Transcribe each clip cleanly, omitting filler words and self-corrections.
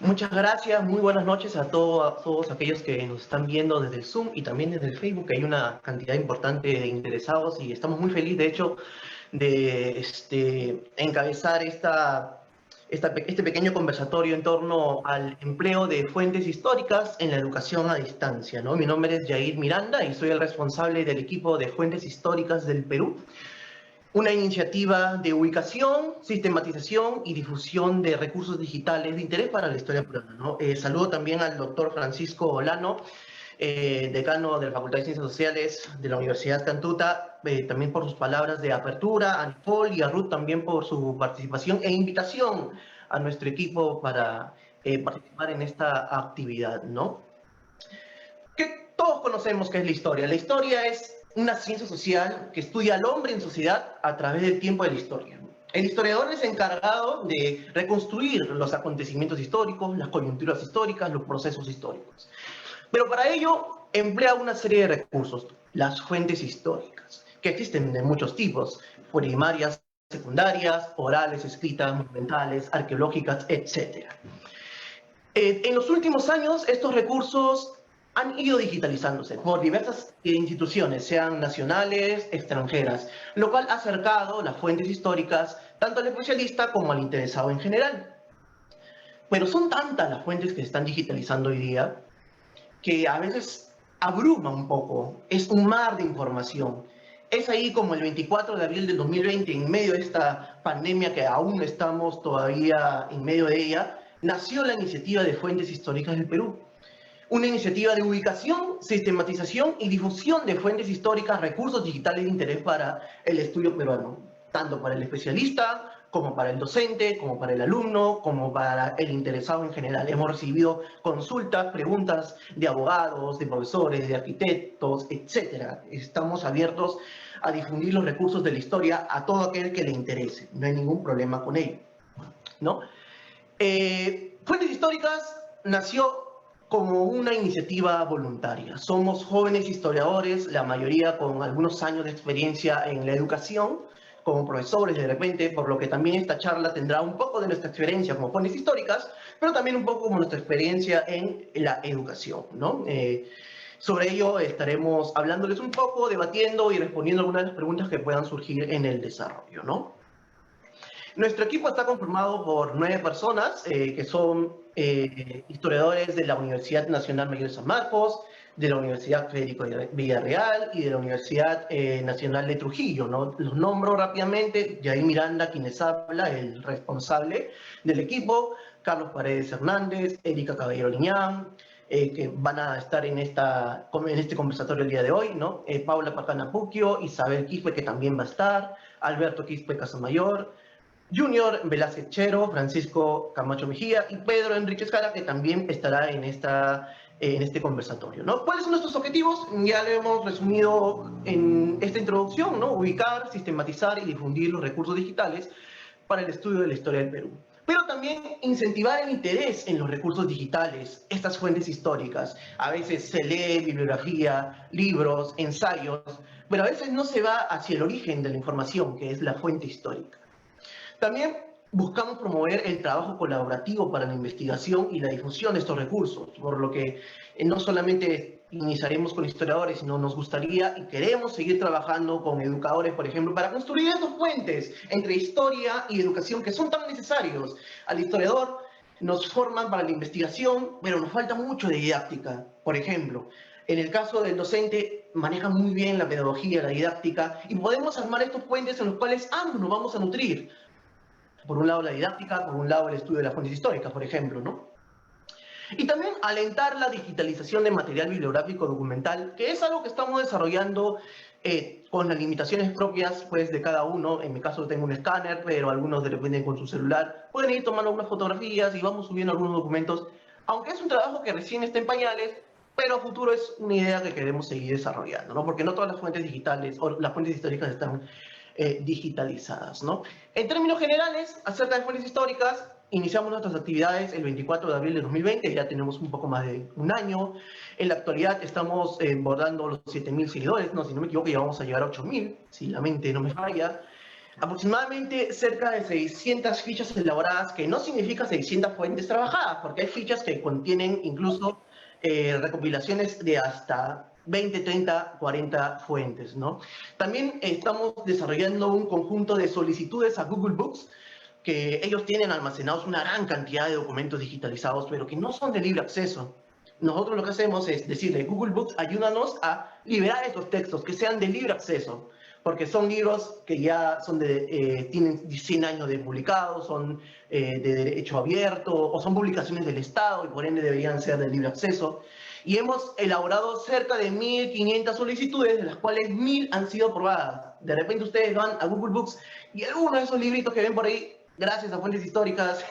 Muchas gracias, muy buenas noches a todos aquellos que nos están viendo desde el Zoom y también desde el Facebook, que hay una cantidad importante de interesados y estamos muy felices, de hecho, de encabezar este pequeño conversatorio en torno al empleo de fuentes históricas en la educación a distancia, ¿no? Mi nombre es Yair Miranda y soy el responsable del equipo de fuentes históricas del Perú, una iniciativa de ubicación, sistematización y difusión de recursos digitales de interés para la historia peruana, ¿no? Saludo también al doctor Francisco Olano, decano de la Facultad de Ciencias Sociales de la Universidad Cantuta, también por sus palabras de apertura, a Nicole y a Ruth también por su participación e invitación a nuestro equipo para participar en esta actividad, ¿no? Que todos conocemos qué es la historia. La historia es una ciencia social que estudia al hombre en sociedad a través del tiempo de la historia. El historiador es encargado de reconstruir los acontecimientos históricos, las coyunturas históricas, los procesos históricos. Pero para ello emplea una serie de recursos, las fuentes históricas, que existen de muchos tipos, primarias, secundarias, orales, escritas, monumentales, arqueológicas, etc. En los últimos años, estos recursos han ido digitalizándose por diversas instituciones, sean nacionales, extranjeras, lo cual ha acercado las fuentes históricas tanto al especialista como al interesado en general. Pero son tantas las fuentes que se están digitalizando hoy día que a veces abruma un poco, es un mar de información. Es ahí como el 24 de abril del 2020, en medio de esta pandemia que aún estamos todavía en medio de ella, nació la iniciativa de Fuentes Históricas del Perú. Una iniciativa de ubicación, sistematización y difusión de fuentes históricas, recursos digitales de interés para el estudio peruano, tanto para el especialista, como para el docente, como para el alumno, como para el interesado en general. Hemos recibido consultas, preguntas de abogados, de profesores, de arquitectos, etc. Estamos abiertos a difundir los recursos de la historia a todo aquel que le interese. No hay ningún problema con ello, ¿no? Fuentes Históricas nació como una iniciativa voluntaria. Somos jóvenes historiadores, la mayoría con algunos años de experiencia en la educación, como profesores de repente, por lo que también esta charla tendrá un poco de nuestra experiencia como fuentes históricas, pero también un poco como nuestra experiencia en la educación, ¿no? Sobre ello estaremos hablándoles un poco, debatiendo y respondiendo algunas de las preguntas que puedan surgir en el desarrollo, ¿no? Nuestro equipo está conformado por 9 personas, que son historiadores de la Universidad Nacional Mayor de San Marcos, de la Universidad Federico Villarreal y de la Universidad Nacional de Trujillo, ¿no? Los nombro rápidamente: Yair Miranda, quien les habla, el responsable del equipo; Carlos Paredes Hernández, Erika Caballero Liñán, que van a estar en este conversatorio el día de hoy, ¿no? Paula Pacana Puquio, Isabel Quispe, que también va a estar, Alberto Quispe Casamayor, Junior Velázquez Chero, Francisco Camacho Mejía y Pedro Enríquez Cara, que también estará en este conversatorio, ¿no? ¿Cuáles son nuestros objetivos? Ya lo hemos resumido en esta introducción, ¿no? Ubicar, sistematizar y difundir los recursos digitales para el estudio de la historia del Perú. Pero también incentivar el interés en los recursos digitales, estas fuentes históricas. A veces se lee bibliografía, libros, ensayos, pero a veces no se va hacia el origen de la información, que es la fuente histórica. También buscamos promover el trabajo colaborativo para la investigación y la difusión de estos recursos, por lo que no solamente iniciaremos con historiadores, sino nos gustaría y queremos seguir trabajando con educadores, por ejemplo, para construir estos puentes entre historia y educación que son tan necesarios. Al historiador nos forman para la investigación, pero nos falta mucho de didáctica. Por ejemplo, en el caso del docente, maneja muy bien la pedagogía, la didáctica, y podemos armar estos puentes en los cuales ambos nos vamos a nutrir. Por un lado la didáctica, por un lado el estudio de las fuentes históricas, por ejemplo, ¿no? Y también alentar la digitalización de material bibliográfico documental, que es algo que estamos desarrollando con las limitaciones propias, pues, de cada uno. En mi caso tengo un escáner, pero algunos de repente con su celular pueden ir tomando algunas fotografías y vamos subiendo algunos documentos, aunque es un trabajo que recién está en pañales, pero a futuro es una idea que queremos seguir desarrollando, ¿no? Porque no todas las fuentes digitales o las fuentes históricas están digitalizadas, ¿no? En términos generales, acerca de fuentes históricas, iniciamos nuestras actividades el 24 de abril de 2020, ya tenemos un poco más de un año. En la actualidad estamos bordando los 7.000 seguidores, no, si no me equivoco, ya vamos a llegar a 8.000, si la mente no me falla. aproximadamente cerca de 600 fichas elaboradas, que no significa 600 fuentes trabajadas, porque hay fichas que contienen incluso recopilaciones de hasta 20, 30, 40 fuentes, ¿no? También estamos desarrollando un conjunto de solicitudes a Google Books, que ellos tienen almacenados una gran cantidad de documentos digitalizados, pero que no son de libre acceso. Nosotros lo que hacemos es decirle, Google Books, ayúdanos a liberar estos textos, que sean de libre acceso, porque son libros que ya son tienen 100 años de publicados, son de derecho abierto, o son publicaciones del Estado, y por ende deberían ser de libre acceso. Y hemos elaborado cerca de 1.500 solicitudes, de las cuales 1.000 han sido aprobadas. De repente ustedes van a Google Books y algunos de esos libritos que ven por ahí, gracias a fuentes históricas,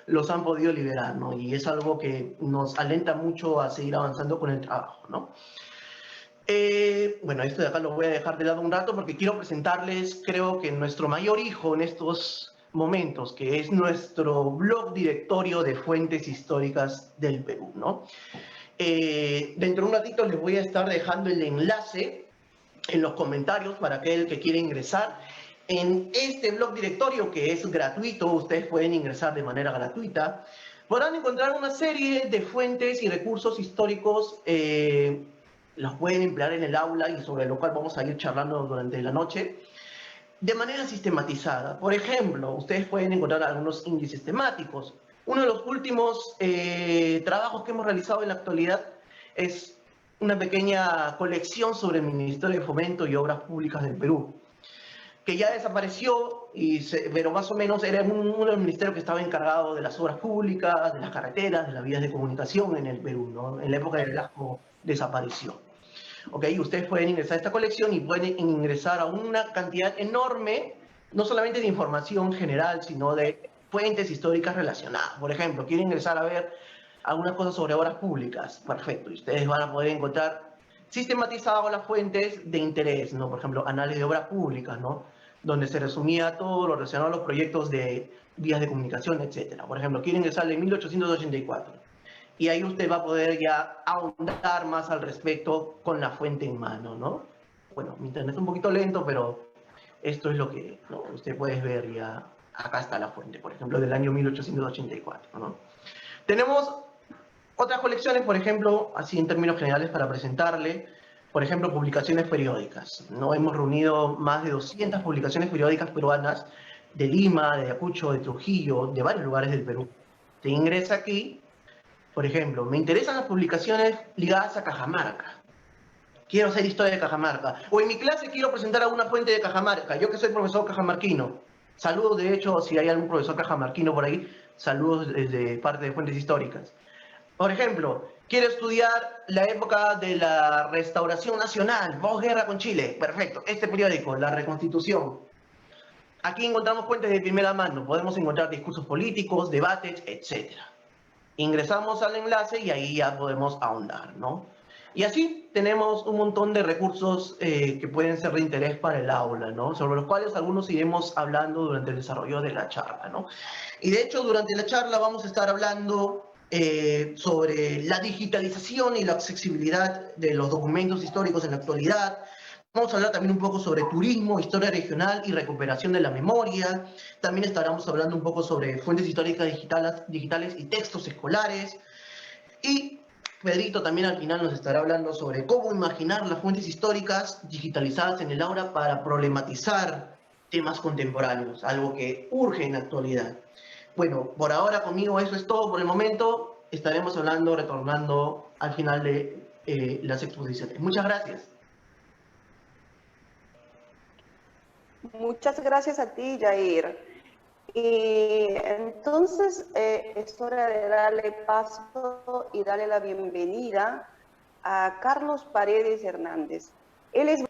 los han podido liberar, ¿no? Y es algo que nos alenta mucho a seguir avanzando con el trabajo, ¿no? Bueno, esto de acá lo voy a dejar de lado un rato porque quiero presentarles, creo que nuestro mayor hijo en estos momentos, que es nuestro blog directorio de fuentes históricas del Perú, ¿no? Dentro de un ratito les voy a estar dejando el enlace en los comentarios para aquel que quiera ingresar. En este blog directorio, que es gratuito, ustedes pueden ingresar de manera gratuita, podrán encontrar una serie de fuentes y recursos históricos, los pueden emplear en el aula y sobre lo cual vamos a ir charlando durante la noche, de manera sistematizada. Por ejemplo, ustedes pueden encontrar algunos índices temáticos. Uno de los últimos trabajos que hemos realizado en la actualidad es una pequeña colección sobre el Ministerio de Fomento y Obras Públicas del Perú, que ya desapareció, pero más o menos era uno de los ministerios que estaba encargado de las obras públicas, de las carreteras, de las vías de comunicación en el Perú, ¿no? En la época de Velasco desapareció. ¿Ok? Ustedes pueden ingresar a esta colección y pueden ingresar a una cantidad enorme, no solamente de información general, sino de fuentes históricas relacionadas. Por ejemplo, quieren ingresar a ver algunas cosas sobre obras públicas, perfecto, y ustedes van a poder encontrar sistematizadas las fuentes de interés, ¿no? Por ejemplo, análisis de obras públicas, ¿no? Donde se resumía todo lo relacionado a los proyectos de vías de comunicación, etcétera. Por ejemplo, quieren ingresar en 1884 y ahí usted va a poder ya ahondar más al respecto con la fuente en mano, ¿no? Bueno, mi internet es un poquito lento, pero esto es lo que, ¿no? Usted puede ver ya, acá está la fuente, por ejemplo, del año 1884, ¿no? Tenemos otras colecciones, por ejemplo, así en términos generales para presentarle, por ejemplo, publicaciones periódicas, ¿no? Hemos reunido más de 200 publicaciones periódicas peruanas de Lima, de Ayacucho, de Trujillo, de varios lugares del Perú. Te ingresa aquí. Por ejemplo, me interesan las publicaciones ligadas a Cajamarca. Quiero hacer historia de Cajamarca. O en mi clase quiero presentar alguna fuente de Cajamarca. Yo que soy profesor cajamarquino. Saludos, de hecho, si hay algún profesor cajamarquino por ahí, saludos desde parte de fuentes históricas. Por ejemplo, quiero estudiar la época de la Restauración Nacional, posguerra con Chile. Perfecto. Este periódico, La Reconstitución. Aquí encontramos fuentes de primera mano. Podemos encontrar discursos políticos, debates, etc. Ingresamos al enlace y ahí ya podemos ahondar, ¿no? Y así tenemos un montón de recursos que pueden ser de interés para el aula, ¿no? Sobre los cuales algunos iremos hablando durante el desarrollo de la charla, ¿no? Y de hecho, durante la charla vamos a estar hablando sobre la digitalización y la accesibilidad de los documentos históricos en la actualidad. Vamos a hablar también un poco sobre turismo, historia regional y recuperación de la memoria. También estaremos hablando un poco sobre fuentes históricas digitales y textos escolares. Y Pedrito también al final nos estará hablando sobre cómo imaginar las fuentes históricas digitalizadas en el aula para problematizar temas contemporáneos, algo que urge en la actualidad. Bueno, por ahora conmigo eso es todo por el momento. Estaremos hablando, retornando al final de las exposiciones. Muchas gracias. Muchas gracias a ti, Jair. Y entonces es hora de darle paso y darle la bienvenida a Carlos Paredes Hernández. Él es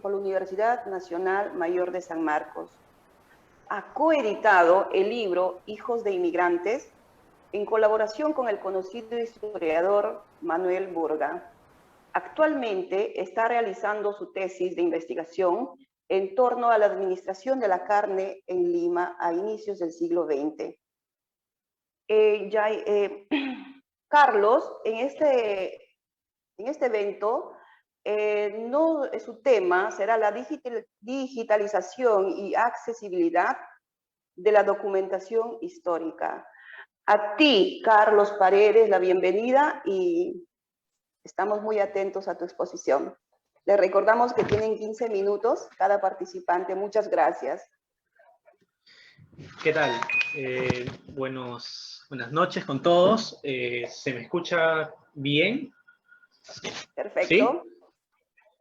por la Universidad Nacional Mayor de San Marcos. Ha coeditado el libro Hijos de Inmigrantes en colaboración con el conocido historiador Manuel Burga. Actualmente está realizando su tesis de investigación en torno a la administración de la carne en Lima a inicios del siglo XX. Carlos, en este evento su tema será la digitalización y accesibilidad de la documentación histórica. A ti, Carlos Paredes, la bienvenida y estamos muy atentos a tu exposición. Les recordamos que tienen 15 minutos cada participante. Muchas gracias. ¿Qué tal? Buenas noches con todos. ¿Se me escucha bien? Perfecto.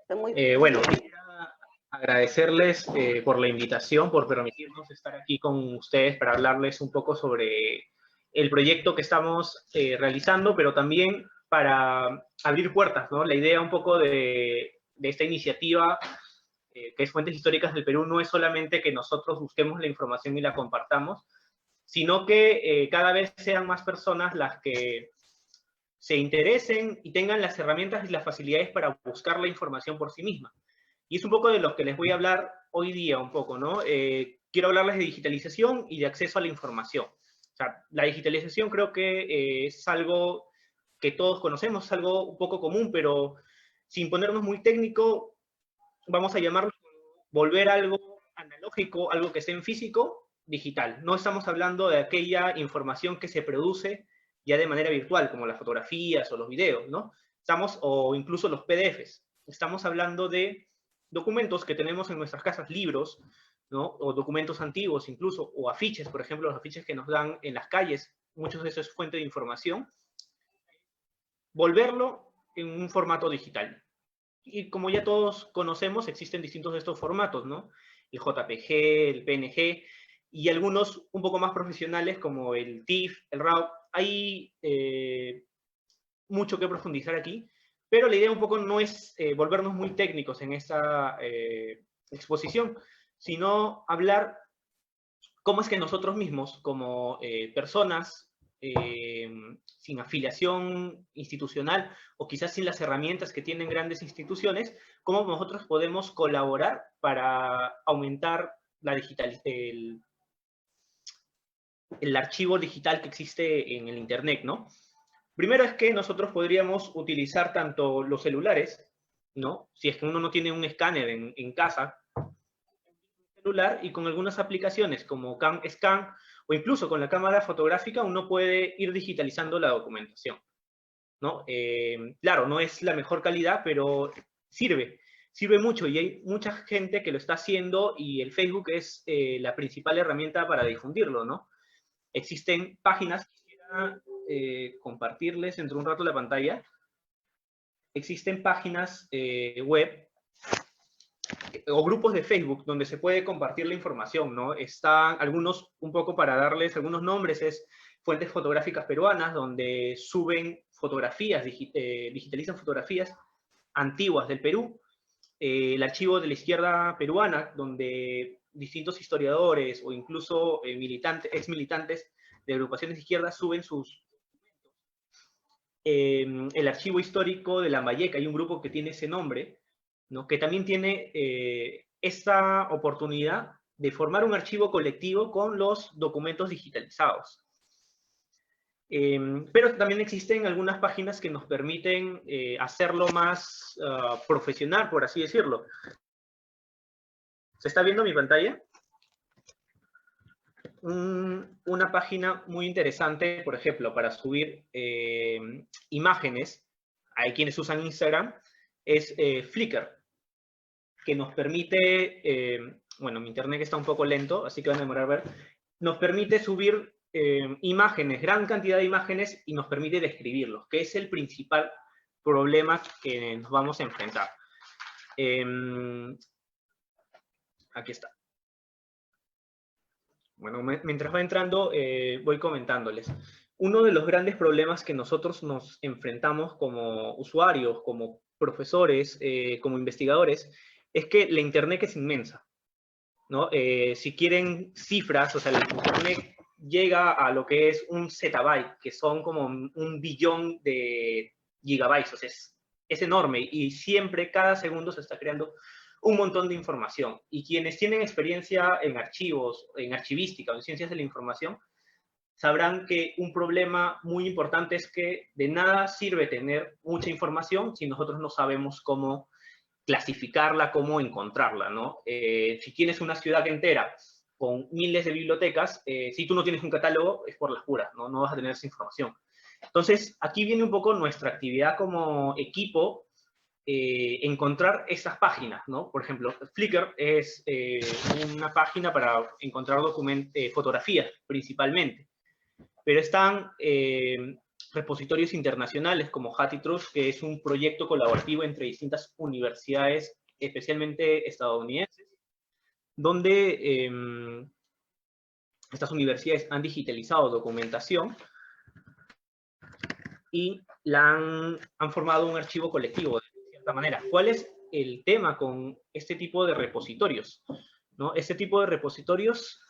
¿Sí? Bueno, quisiera agradecerles por la invitación, por permitirnos estar aquí con ustedes para hablarles un poco sobre el proyecto que estamos realizando, pero también para abrir puertas, ¿no? La idea un poco de esta iniciativa que es Fuentes Históricas del Perú, no es solamente que nosotros busquemos la información y la compartamos, sino que cada vez sean más personas las que se interesen y tengan las herramientas y las facilidades para buscar la información por sí misma. Y es un poco de lo que les voy a hablar hoy día, un poco, ¿no? Quiero hablarles de digitalización y de acceso a la información. O sea, la digitalización creo que es algo que todos conocemos, es algo un poco común, pero sin ponernos muy técnico, vamos a llamarlo volver algo analógico, algo que esté en físico, digital. No estamos hablando de aquella información que se produce ya de manera virtual, como las fotografías o los videos, ¿no? O incluso los PDFs. Estamos hablando de documentos que tenemos en nuestras casas, libros, ¿no? O documentos antiguos incluso, o afiches, por ejemplo, los afiches que nos dan en las calles, muchos de esos es fuente de información, volverlo en un formato digital. Y como ya todos conocemos, existen distintos de estos formatos, ¿no? El JPG, el PNG, y algunos un poco más profesionales como el TIFF, el RAW. Hay mucho que profundizar aquí, pero la idea un poco no es volvernos muy técnicos en esta exposición, sino hablar cómo es que nosotros mismos, como personas sin afiliación institucional o quizás sin las herramientas que tienen grandes instituciones, cómo nosotros podemos colaborar para aumentar el archivo digital que existe en el Internet, ¿no? Primero es que nosotros podríamos utilizar tanto los celulares, ¿no? Si es que uno no tiene un escáner en casa, celular, y con algunas aplicaciones como CamScan o incluso con la cámara fotográfica uno puede ir digitalizando la documentación, ¿no? Claro, no es la mejor calidad, pero sirve mucho y hay mucha gente que lo está haciendo y el Facebook es la principal herramienta para difundirlo, ¿no? Existen páginas, quisiera compartirles dentro de un rato la pantalla, existen páginas web o grupos de Facebook donde se puede compartir la información, ¿no? Están algunos, un poco para darles algunos nombres, es Fuentes Fotográficas Peruanas, donde suben fotografías, digitalizan fotografías antiguas del Perú. El Archivo de la Izquierda Peruana, donde distintos historiadores o incluso ex militantes de agrupaciones de izquierda suben sus el Archivo Histórico de Lambayeque, hay un grupo que tiene ese nombre, ¿no? Que también tiene esta oportunidad de formar un archivo colectivo con los documentos digitalizados. Pero también existen algunas páginas que nos permiten hacerlo más profesional, por así decirlo. ¿Se está viendo mi pantalla? Una página muy interesante, por ejemplo, para subir imágenes, hay quienes usan Instagram, es Flickr, que nos permite, bueno, mi internet está un poco lento, así que van a demorar a ver, nos permite subir imágenes, gran cantidad de imágenes, y nos permite describirlos, que es el principal problema que nos vamos a enfrentar. Aquí está. Bueno, mientras va entrando, voy comentándoles. Uno de los grandes problemas que nosotros nos enfrentamos como usuarios, como profesores, como investigadores, es que la Internet es inmensa, ¿no? Si quieren cifras, o sea, la Internet llega a lo que es un zettabyte, que son como un billón de gigabytes, o sea, es enorme, y siempre, cada segundo se está creando un montón de información. Y quienes tienen experiencia en archivos, en archivística o en ciencias de la información, sabrán que un problema muy importante es que de nada sirve tener mucha información si nosotros no sabemos cómo clasificarla, cómo encontrarla, ¿no? Si tienes una ciudad entera con miles de bibliotecas, si tú no tienes un catálogo, es por las puras, ¿no? No vas a tener esa información. Entonces, aquí viene un poco nuestra actividad como equipo, encontrar estas páginas, ¿no? Por ejemplo, Flickr es una página para encontrar fotografías, principalmente. Pero están repositorios internacionales como HathiTrust, que es un proyecto colaborativo entre distintas universidades, especialmente estadounidenses, donde estas universidades han digitalizado documentación y han formado un archivo colectivo, de cierta manera. ¿Cuál es el tema con este tipo de repositorios? ¿No? Este tipo de repositorios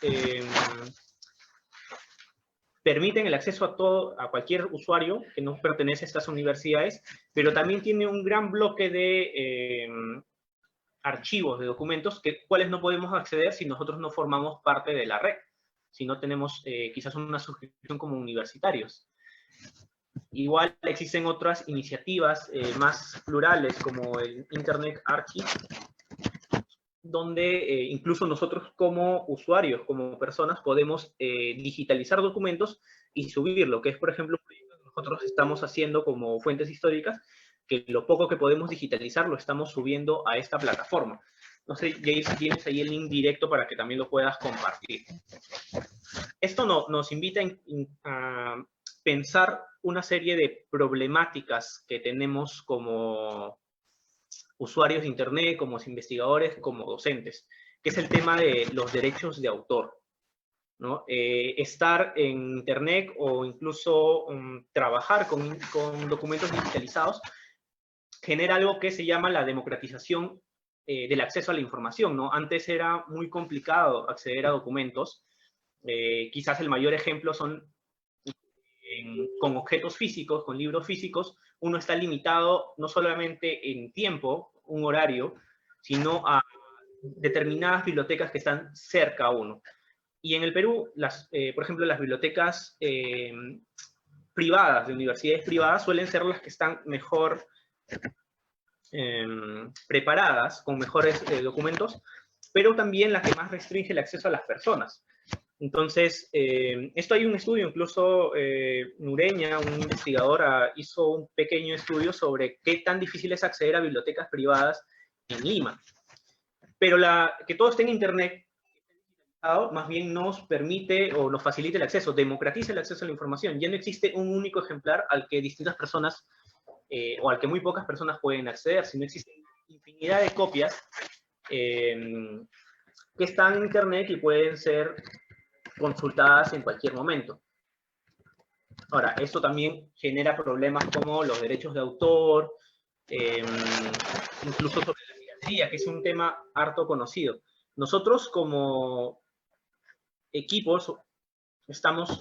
permiten el acceso a cualquier usuario que no pertenece a estas universidades, pero también tiene un gran bloque de archivos, de documentos, cuales no podemos acceder si nosotros no formamos parte de la red, si no tenemos quizás una suscripción como universitarios. Igual existen otras iniciativas más plurales, como el Internet Archive, donde incluso nosotros como usuarios, como personas, podemos digitalizar documentos y subirlo, que es, por ejemplo, un proyecto que nosotros estamos haciendo como fuentes históricas, que lo poco que podemos digitalizar lo estamos subiendo a esta plataforma. No sé, Jair, si tienes ahí el link directo para que también lo puedas compartir. Esto nos invita a pensar una serie de problemáticas que tenemos como usuarios de Internet, como investigadores, como docentes, que es el tema de los derechos de autor, ¿no? Estar en Internet o incluso trabajar con documentos digitalizados genera algo que se llama la democratización del acceso a la información, ¿no? Antes era muy complicado acceder a documentos. Quizás el mayor ejemplo son con objetos físicos, con libros físicos, uno está limitado no solamente en tiempo, un horario, sino a determinadas bibliotecas que están cerca a uno. Y en el Perú, por ejemplo, las bibliotecas privadas, de universidades privadas, suelen ser las que están mejor preparadas, con mejores documentos, pero también las que más restringe el acceso a las personas. Entonces, esto hay un estudio, incluso Nureña, un investigador, hizo un pequeño estudio sobre qué tan difícil es acceder a bibliotecas privadas en Lima. Pero que todo esté en Internet, más bien nos permite o nos facilita el acceso, democratiza el acceso a la información. Ya no existe un único ejemplar al que distintas personas, o al que muy pocas personas pueden acceder, sino existen infinidad de copias que están en Internet y pueden ser consultadas en cualquier momento. Ahora, esto también genera problemas como los derechos de autor, incluso sobre la piratería, que es un tema harto conocido. Nosotros como equipos estamos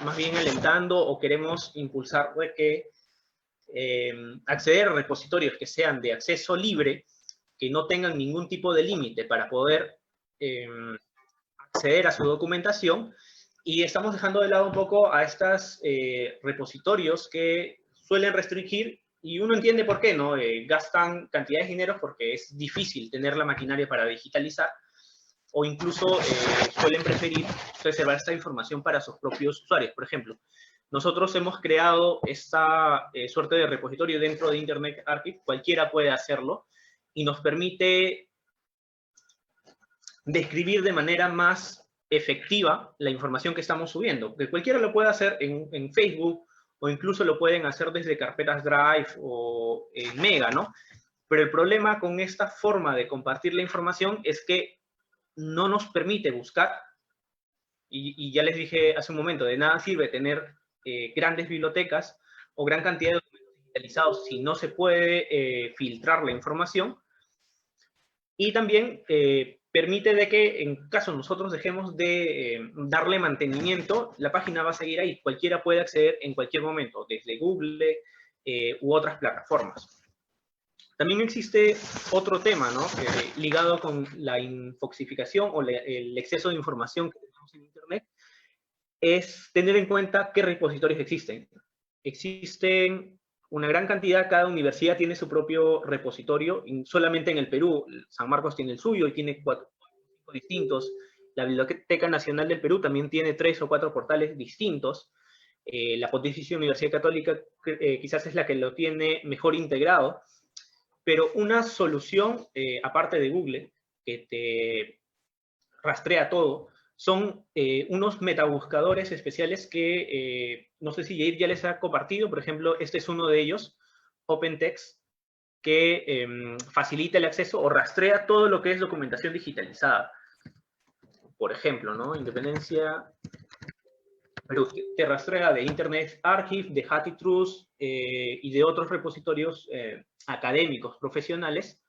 más bien alentando o queremos impulsar que acceder a repositorios que sean de acceso libre, que no tengan ningún tipo de límite para poder acceder a su documentación, y estamos dejando de lado un poco a estos repositorios que suelen restringir, y uno entiende por qué, ¿no? Gastan cantidades de dinero porque es difícil tener la maquinaria para digitalizar, o incluso suelen preferir reservar esta información para sus propios usuarios. Por ejemplo, nosotros hemos creado esta suerte de repositorio dentro de Internet Archive, cualquiera puede hacerlo, y nos permite describir de manera más efectiva la información que estamos subiendo. Que cualquiera lo puede hacer en Facebook, o incluso lo pueden hacer desde carpetas Drive o en Mega, ¿no? Pero el problema con esta forma de compartir la información es que no nos permite buscar, y ya les dije hace un momento, de nada sirve tener grandes bibliotecas o gran cantidad de documentos digitalizados si no se puede filtrar la información. Y también permite de que en caso nosotros dejemos de darle mantenimiento, la página va a seguir ahí. Cualquiera puede acceder en cualquier momento, desde Google u otras plataformas. También existe otro tema, ¿no? Ligado con la infoxicación o el exceso de información que tenemos en Internet, es tener en cuenta qué repositorios existen. Existen una gran cantidad, cada universidad tiene su propio repositorio, solamente en el Perú, San Marcos tiene el suyo y tiene 4 distintos. La Biblioteca Nacional del Perú también tiene 3 o 4 portales distintos. La Pontificia Universidad Católica quizás es la que lo tiene mejor integrado, pero una solución, aparte de Google, que te rastrea todo, son unos metabuscadores especiales que no sé si Yair ya les ha compartido. Por ejemplo, este es uno de ellos, OpenText, que facilita el acceso o rastrea todo lo que es documentación digitalizada. Por ejemplo, ¿no? Independencia, Perú, te rastrea de Internet Archive, de Hathitrust y de otros repositorios académicos, profesionales,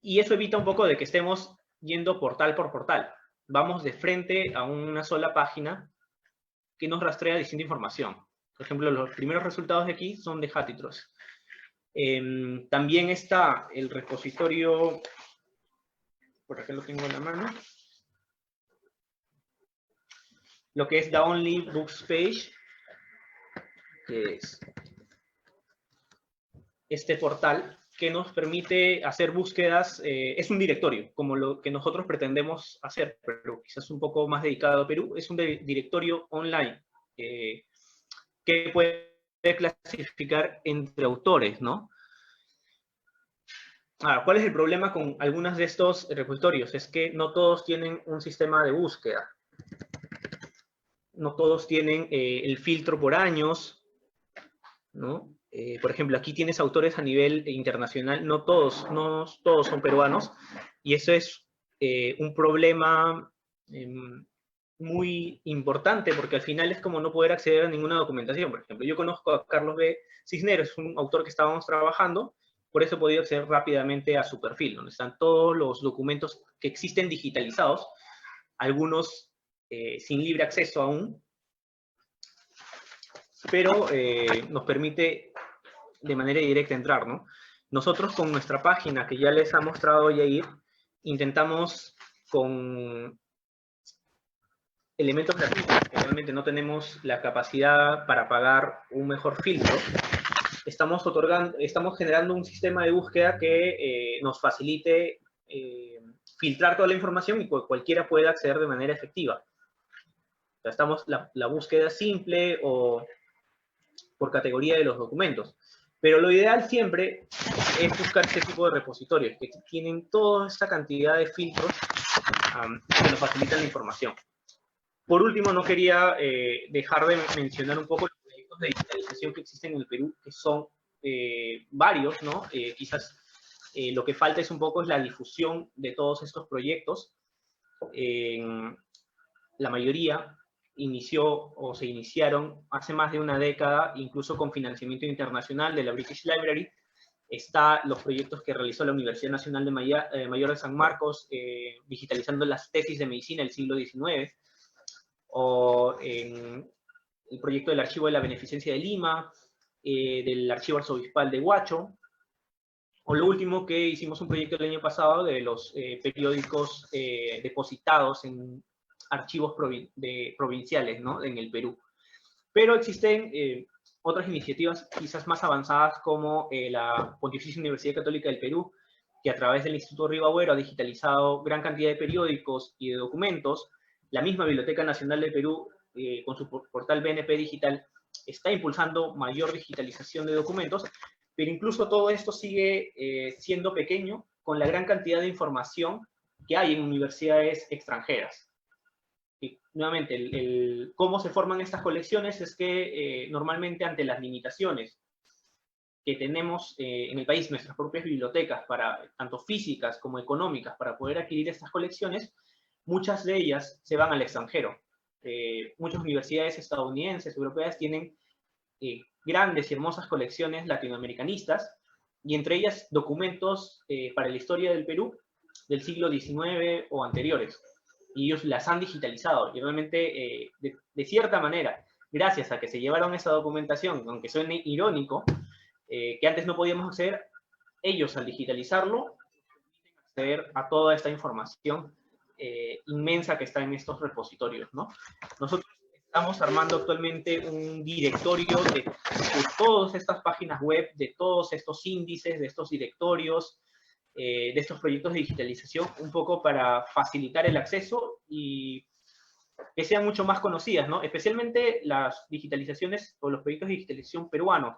y eso evita un poco de que estemos yendo portal por portal. Vamos de frente a una sola página que nos rastrea distinta información. Por ejemplo, los primeros resultados de aquí son de Hathitrust. También está el repositorio, por acá lo tengo en la mano, lo que es The Only Books Page, que es este portal que nos permite hacer búsquedas, es un directorio, como lo que nosotros pretendemos hacer, pero quizás un poco más dedicado a Perú. Es un directorio online que puede clasificar entre autores, ¿no? Ahora, ¿cuál es el problema con algunos de estos repositorios? Es que no todos tienen un sistema de búsqueda. No todos tienen el filtro por años, ¿no? Por ejemplo, aquí tienes autores a nivel internacional, no todos son peruanos, y eso es un problema muy importante, porque al final es como no poder acceder a ninguna documentación. Por ejemplo, yo conozco a Carlos B. Cisneros, es un autor que estábamos trabajando, por eso he podido acceder rápidamente a su perfil, donde están todos los documentos que existen digitalizados, algunos sin libre acceso aún, pero nos permite de manera directa entrar, ¿no? Nosotros con nuestra página, que ya les ha mostrado Yair, intentamos con elementos gratuitos, que realmente no tenemos la capacidad para pagar un mejor filtro. Estamos generando un sistema de búsqueda que nos facilite filtrar toda la información y cualquiera pueda acceder de manera efectiva. O sea, estamos la búsqueda simple o por categoría de los documentos. Pero lo ideal siempre es buscar este tipo de repositorios que tienen toda esta cantidad de filtros que nos facilitan la información. Por último, no quería dejar de mencionar un poco los proyectos de digitalización que existen en el Perú, que son varios, ¿no? Quizás lo que falta es un poco la difusión de todos estos proyectos. La mayoría inició o se iniciaron hace más de una década, incluso con financiamiento internacional de la British Library. Está los proyectos que realizó la Universidad Nacional de Mayor de San Marcos, digitalizando las tesis de medicina del siglo XIX, o el proyecto del Archivo de la Beneficencia de Lima, del Archivo Arzobispal de Huacho, o lo último que hicimos un proyecto el año pasado de los periódicos depositados en archivos provinciales, ¿no? En el Perú. Pero existen otras iniciativas quizás más avanzadas como la Pontificia Universidad Católica del Perú, que a través del Instituto Río Agüero ha digitalizado gran cantidad de periódicos y de documentos. La misma Biblioteca Nacional del Perú, con su portal BNP Digital, está impulsando mayor digitalización de documentos, pero incluso todo esto sigue siendo pequeño con la gran cantidad de información que hay en universidades extranjeras. Y nuevamente, cómo se forman estas colecciones es que normalmente ante las limitaciones que tenemos en el país, nuestras propias bibliotecas, tanto físicas como económicas, para poder adquirir estas colecciones, muchas de ellas se van al extranjero. Muchas universidades estadounidenses, europeas, tienen grandes y hermosas colecciones latinoamericanistas, y entre ellas documentos para la historia del Perú del siglo XIX o anteriores. Y ellos las han digitalizado, y realmente, de cierta manera, gracias a que se llevaron esa documentación, aunque suene irónico, que antes no podíamos hacer, ellos al digitalizarlo, acceder a toda esta información inmensa que está en estos repositorios, ¿no? Nosotros estamos armando actualmente un directorio de todas estas páginas web, de todos estos índices, de estos directorios, de estos proyectos de digitalización, un poco para facilitar el acceso y que sean mucho más conocidas, ¿no? Especialmente las digitalizaciones o los proyectos de digitalización peruanos,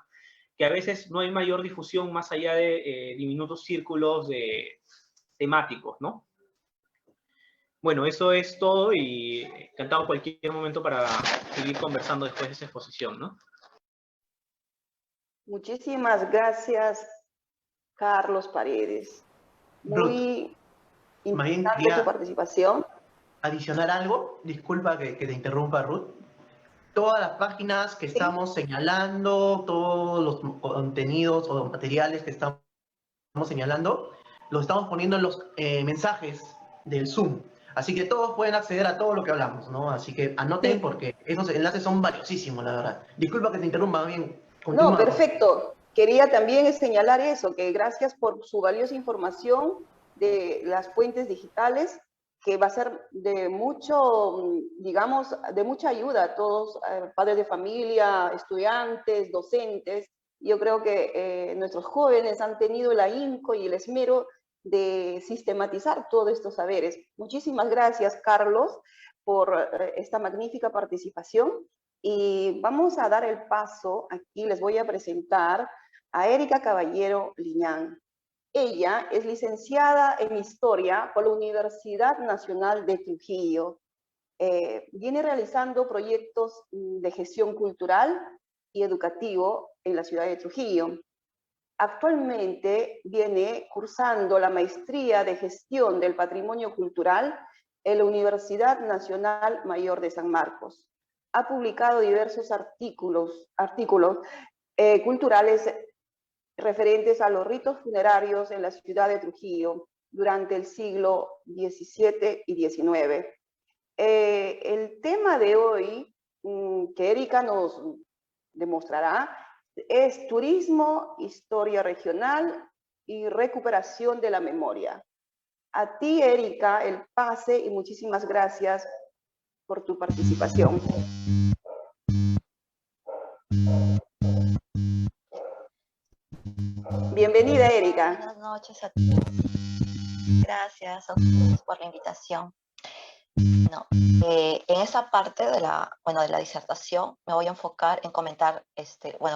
que a veces no hay mayor difusión más allá de diminutos círculos temáticos, ¿no? Bueno, eso es todo y encantado en cualquier momento para seguir conversando después de esa exposición, ¿no? Muchísimas gracias, Carlos Paredes. Muy interesante tu participación. Adicionar algo, disculpa que te interrumpa, Ruth. Todas las páginas que estamos señalando, todos los contenidos o materiales que estamos señalando, los estamos poniendo en los mensajes del Zoom. Así que todos pueden acceder a todo lo que hablamos, ¿no? Así que anoten porque esos enlaces son valiosísimos, la verdad. Disculpa que te interrumpa, bien. Continúa. No, perfecto. Quería también señalar eso, que gracias por su valiosa información de las fuentes digitales, que va a ser de mucho, digamos, de mucha ayuda a todos, padres de familia, estudiantes, docentes. Yo creo que nuestros jóvenes han tenido el ahínco y el esmero de sistematizar todos estos saberes. Muchísimas gracias, Carlos, por esta magnífica participación. Y vamos a dar el paso, aquí les voy a presentar a Erika Caballero Liñán. Ella es licenciada en Historia por la Universidad Nacional de Trujillo. Viene realizando proyectos de gestión cultural y educativo en la ciudad de Trujillo. Actualmente viene cursando la maestría de gestión del patrimonio cultural en la Universidad Nacional Mayor de San Marcos. Ha publicado diversos artículos culturales referentes a los ritos funerarios en la ciudad de Trujillo durante el siglo XVII y XIX. El tema de hoy que Erika nos demostrará es turismo, historia regional y recuperación de la memoria. A ti, Erika, el pase y muchísimas gracias por tu participación. Bienvenida, Erika. Buenas noches a todos. Gracias a ustedes por la invitación. No, en esa parte de la disertación me voy a enfocar en comentar,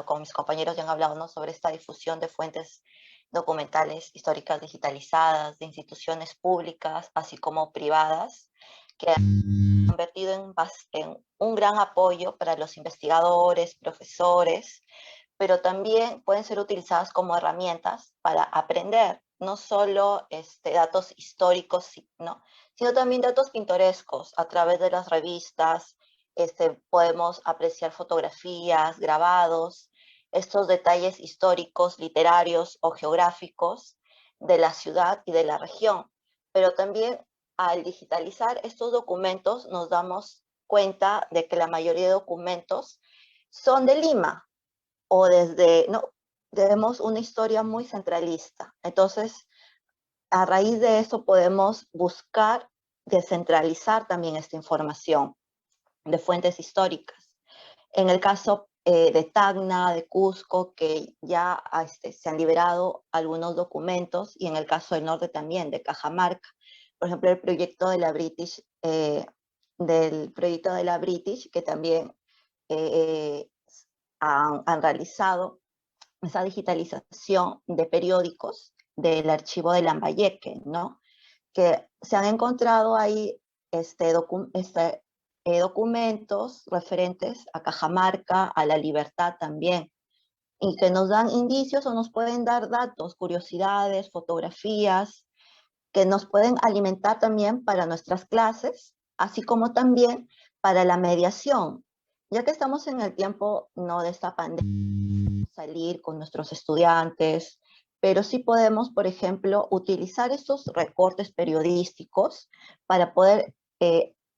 como mis compañeros ya han hablado, ¿no?, sobre esta difusión de fuentes documentales históricas digitalizadas de instituciones públicas, así como privadas, que han convertido en un gran apoyo para los investigadores, profesores, pero también pueden ser utilizadas como herramientas para aprender no solo datos históricos, ¿no?, sino también datos pintorescos. A través de las revistas podemos apreciar fotografías, grabados, estos detalles históricos, literarios o geográficos de la ciudad y de la región. Pero también al digitalizar estos documentos nos damos cuenta de que la mayoría de documentos son de Lima, o tenemos una historia muy centralista. Entonces, a raíz de eso podemos buscar descentralizar también esta información de fuentes históricas. En el caso de Tacna, de Cusco, que ya se han liberado algunos documentos, y en el caso del norte también, de Cajamarca. Por ejemplo, el proyecto de la British, que también han realizado esa digitalización de periódicos del archivo de Lambayeque, ¿no?, que se han encontrado ahí documentos referentes a Cajamarca, a la Libertad también, y que nos dan indicios o nos pueden dar datos, curiosidades, fotografías, que nos pueden alimentar también para nuestras clases, así como también para la mediación, ya que estamos en el tiempo, no, de esta pandemia, salir con nuestros estudiantes, pero sí podemos, por ejemplo, utilizar estos recortes periodísticos para poder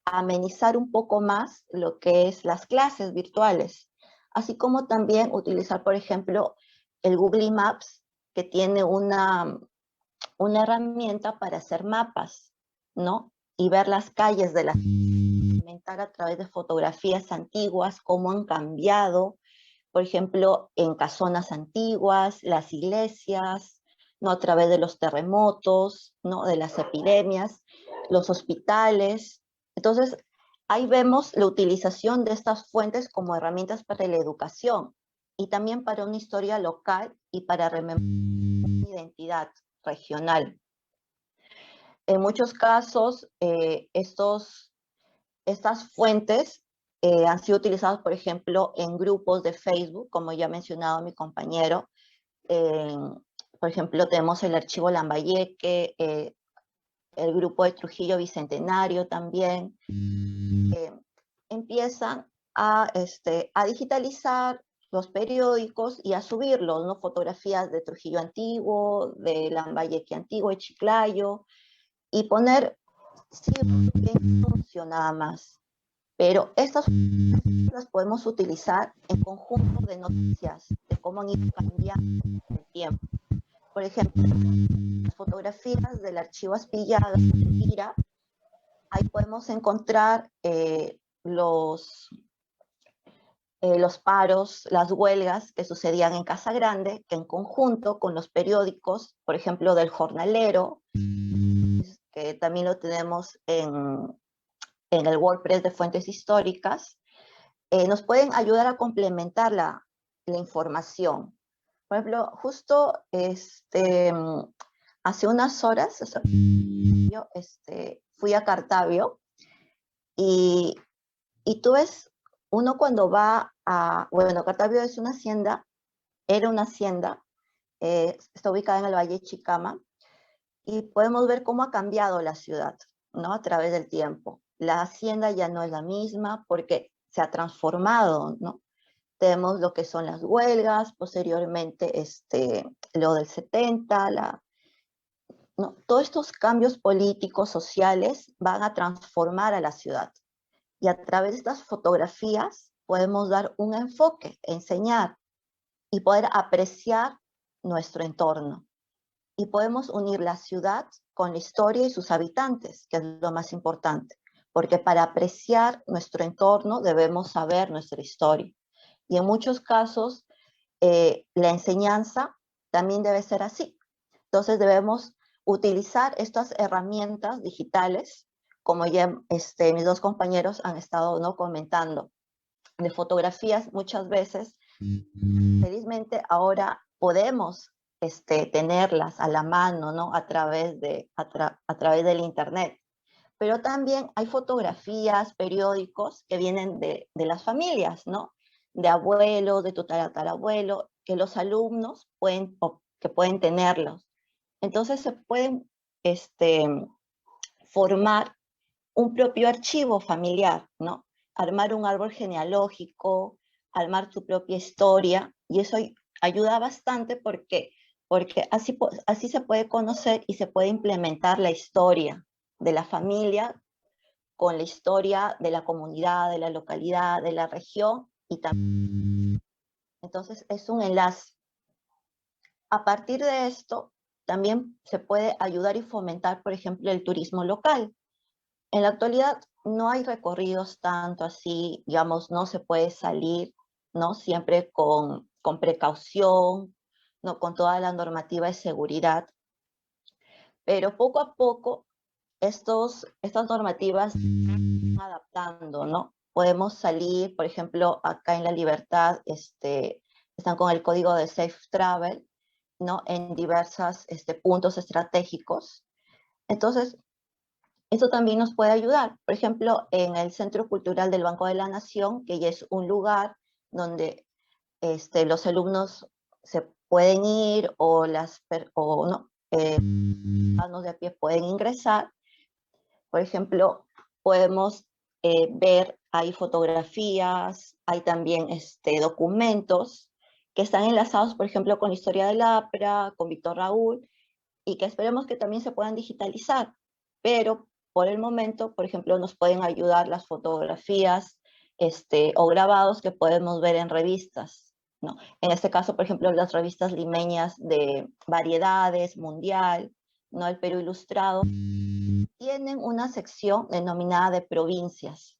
amenizar un poco más lo que es las clases virtuales, así como también utilizar, por ejemplo, el Google Maps, que tiene una herramienta para hacer mapas, ¿no?, y ver las calles de la ciudad documentar a través de fotografías antiguas cómo han cambiado, por ejemplo, en casonas antiguas, las iglesias, ¿no? A través de los terremotos, ¿no? De las epidemias, los hospitales. Entonces, ahí vemos la utilización de estas fuentes como herramientas para la educación y también para una historia local y para rememorar una identidad regional. En muchos casos, estas fuentes han sido utilizadas, por ejemplo, en grupos de Facebook, como ya ha mencionado mi compañero. Por ejemplo, tenemos el archivo Lambayeque, el grupo de Trujillo Bicentenario también. Empiezan a digitalizar los periódicos y a subirlos, ¿no? Fotografías de Trujillo antiguo, de Lambayeque antiguo, de Chiclayo, y poner bien anuncio nada más. Pero estas las podemos utilizar en conjunto de noticias, de cómo han ido cambiando en el tiempo. Por ejemplo, las fotografías del archivo Aspillada en Tira, ahí podemos encontrar los paros, las huelgas que sucedían en Casa Grande, que en conjunto con los periódicos, por ejemplo, del Jornalero, que también lo tenemos en el WordPress de Fuentes Históricas, nos pueden ayudar a complementar la información. Por ejemplo, justo hace unas horas yo fui a Cartavio y tú ves, uno cuando va a, bueno, Cartavio es una hacienda, era una hacienda, está ubicada en el Valle de Chicama, y podemos ver cómo ha cambiado la ciudad, ¿no? A través del tiempo. La hacienda ya no es la misma porque se ha transformado, ¿no? Tenemos lo que son las huelgas, posteriormente lo del 70, ¿no? Todos estos cambios políticos, sociales, van a transformar a la ciudad. Y a través de estas fotografías podemos dar un enfoque, enseñar y poder apreciar nuestro entorno. Y podemos unir la ciudad con la historia y sus habitantes, que es lo más importante. Porque para apreciar nuestro entorno debemos saber nuestra historia. Y en muchos casos, la enseñanza también debe ser así. Entonces debemos utilizar estas herramientas digitales, como ya mis dos compañeros han estado, ¿no?, comentando, de fotografías muchas veces. Felizmente ahora podemos tenerlas a la mano, ¿no?, a través del internet. Pero también hay fotografías, periódicos que vienen de las familias, ¿no? De abuelos, de tu tatarabuelo, que los alumnos pueden tenerlos. Entonces se pueden formar un propio archivo familiar, ¿no? Armar un árbol genealógico, armar tu propia historia, y eso ayuda bastante porque así se puede conocer y se puede implementar la historia de la familia con la historia de la comunidad, de la localidad, de la región, y también. Entonces es un enlace. A partir de esto, también se puede ayudar y fomentar, por ejemplo, el turismo local. En la actualidad no hay recorridos tanto así, digamos, no se puede salir, ¿no? Siempre con precaución, ¿no? Con toda la normativa de seguridad. Pero poco a poco estas normativas se están adaptando, ¿no? Podemos salir, por ejemplo, acá en La Libertad, están con el código de Safe Travel, ¿no? En diversos puntos estratégicos. Entonces, eso también nos puede ayudar. Por ejemplo, en el Centro Cultural del Banco de la Nación, que ya es un lugar donde los alumnos se pueden ir o no, ciudadanos de a pie pueden ingresar. Por ejemplo, podemos ver, hay fotografías, hay también documentos que están enlazados, por ejemplo, con la historia del APRA, con Víctor Raúl, y que esperemos que también se puedan digitalizar. Pero por el momento, por ejemplo, nos pueden ayudar las fotografías o grabados que podemos ver en revistas, ¿no? En este caso, por ejemplo, las revistas limeñas de Variedades, Mundial, ¿no? El Perú Ilustrado, tienen una sección denominada de provincias.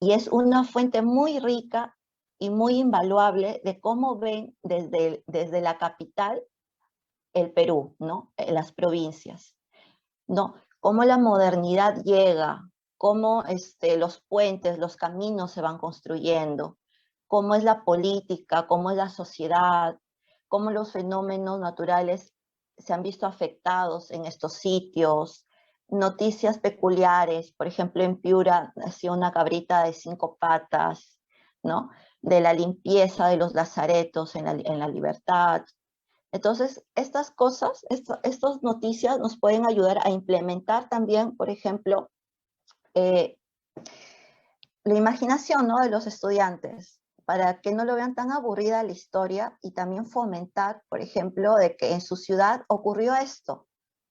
y es una fuente muy rica y muy invaluable de cómo ven desde la capital el Perú, ¿no? Las provincias, ¿no? Cómo la modernidad llega, cómo los puentes, los caminos se van construyendo, cómo es la política, cómo es la sociedad, cómo los fenómenos naturales se han visto afectados en estos sitios, noticias peculiares, por ejemplo, en Piura nació una cabrita de 5 patas, ¿no? De la limpieza de los lazaretos en la Libertad. Entonces, estas cosas, estas noticias nos pueden ayudar a implementar también, por ejemplo, la imaginación, ¿no?, de los estudiantes, para que no lo vean tan aburrida la historia, y también fomentar, por ejemplo, de que en su ciudad ocurrió esto,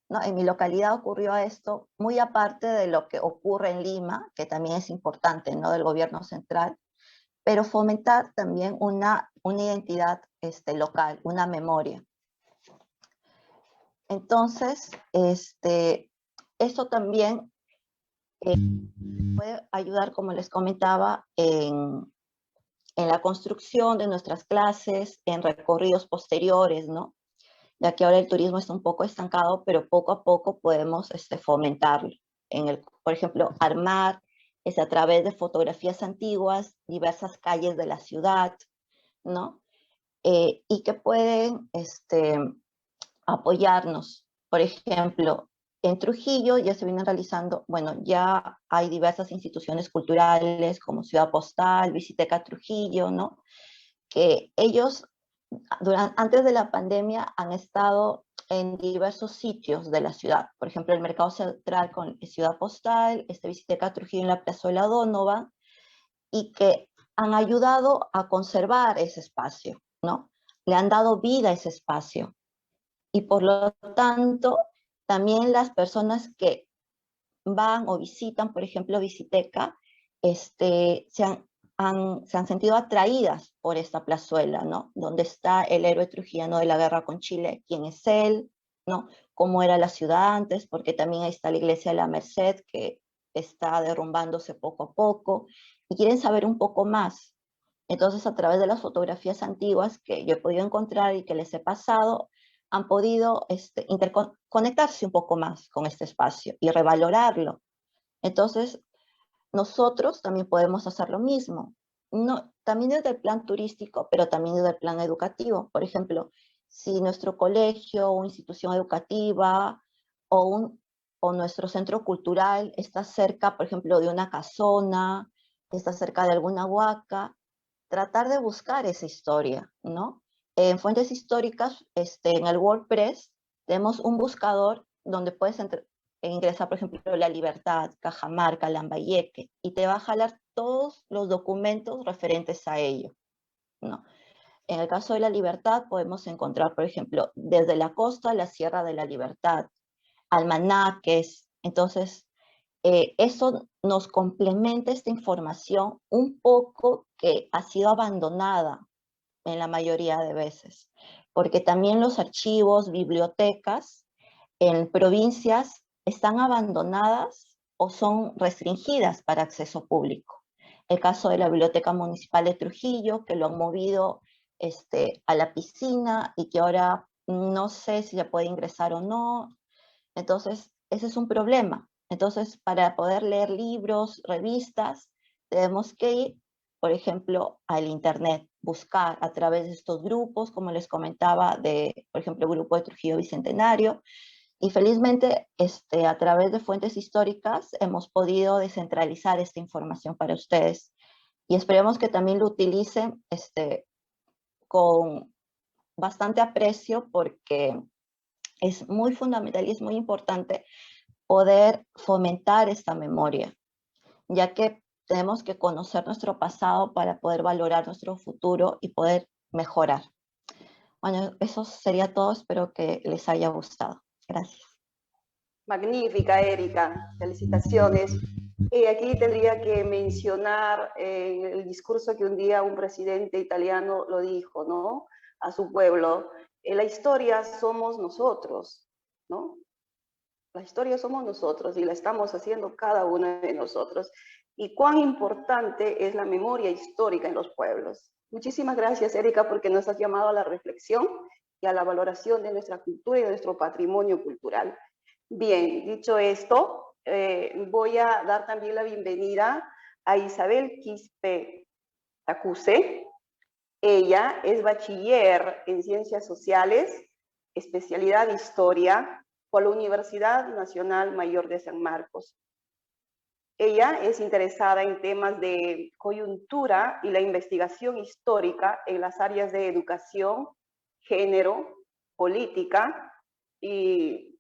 ¿no? En mi localidad ocurrió esto, muy aparte de lo que ocurre en Lima, que también es importante, ¿no?, del gobierno central, pero fomentar también una identidad local, una memoria. Entonces, eso también puede ayudar, como les comentaba, en la construcción de nuestras clases, en recorridos posteriores, ¿no? Ya que ahora el turismo está un poco estancado, pero poco a poco podemos fomentarlo. Por ejemplo, armar a través de fotografías antiguas diversas calles de la ciudad, ¿no? Y que pueden apoyarnos. Por ejemplo, en Trujillo ya se vienen realizando, bueno, ya hay diversas instituciones culturales como Ciudad Postal, Visiteca Trujillo, ¿no? Que ellos, antes de la pandemia, han estado en diversos sitios de la ciudad. Por ejemplo, el Mercado Central con Ciudad Postal, Visiteca Trujillo en la Plazuela Donovan, y que han ayudado a conservar ese espacio, ¿no? Le han dado vida a ese espacio. Y por lo tanto, también las personas que van o visitan, por ejemplo, Visiteca, se han sentido atraídas por esta plazuela, ¿no? Donde está el héroe trujillano de la guerra con Chile, quién es él, ¿no? Cómo era la ciudad antes, porque también ahí está la iglesia de la Merced, que está derrumbándose poco a poco, y quieren saber un poco más. Entonces, a través de las fotografías antiguas que yo he podido encontrar y que les he pasado, han podido conectarse un poco más con este espacio y revalorarlo. Entonces, nosotros también podemos hacer lo mismo. No, también desde el plan turístico, pero también desde el plan educativo. Por ejemplo, si nuestro colegio o institución educativa o nuestro centro cultural está cerca, por ejemplo, de una casona, está cerca de alguna huaca, tratar de buscar esa historia, ¿no? En fuentes históricas, en el WordPress, tenemos un buscador donde puedes ingresar, por ejemplo, La Libertad, Cajamarca, Lambayeque, y te va a jalar todos los documentos referentes a ello, ¿no? En el caso de La Libertad podemos encontrar, por ejemplo, desde la costa a la Sierra de la Libertad, almanaques. Entonces, eso nos complementa esta información un poco que ha sido abandonada en la mayoría de veces, porque también los archivos, bibliotecas en provincias están abandonadas o son restringidas para acceso público. El caso de la Biblioteca Municipal de Trujillo, que lo han movido a la piscina y que ahora no sé si se puede ingresar o no. Entonces, ese es un problema. Entonces, para poder leer libros, revistas, tenemos que ir, por ejemplo, al Internet, buscar a través de estos grupos, como les comentaba, por ejemplo, el grupo de Trujillo Bicentenario, y felizmente, a través de fuentes históricas, hemos podido descentralizar esta información para ustedes. Y esperemos que también lo utilicen con bastante aprecio, porque es muy fundamental y es muy importante poder fomentar esta memoria, ya que tenemos que conocer nuestro pasado para poder valorar nuestro futuro y poder mejorar. Bueno, eso sería todo. Espero que les haya gustado. Gracias. Magnífica, Erika. Felicitaciones. Y aquí tendría que mencionar el discurso que un día un presidente italiano lo dijo, ¿no?, a su pueblo. La historia somos nosotros, ¿no? La historia somos nosotros y la estamos haciendo cada uno de nosotros. y cuán importante es la memoria histórica en los pueblos. Muchísimas gracias, Erika, porque nos has llamado a la reflexión y a la valoración de nuestra cultura y de nuestro patrimonio cultural. Bien, dicho esto, voy a dar también la bienvenida a Isabel Quispe Tacuse. Ella es bachiller en Ciencias Sociales, especialidad Historia, por la Universidad Nacional Mayor de San Marcos. Ella es interesada en temas de coyuntura y la investigación histórica en las áreas de educación, género, política y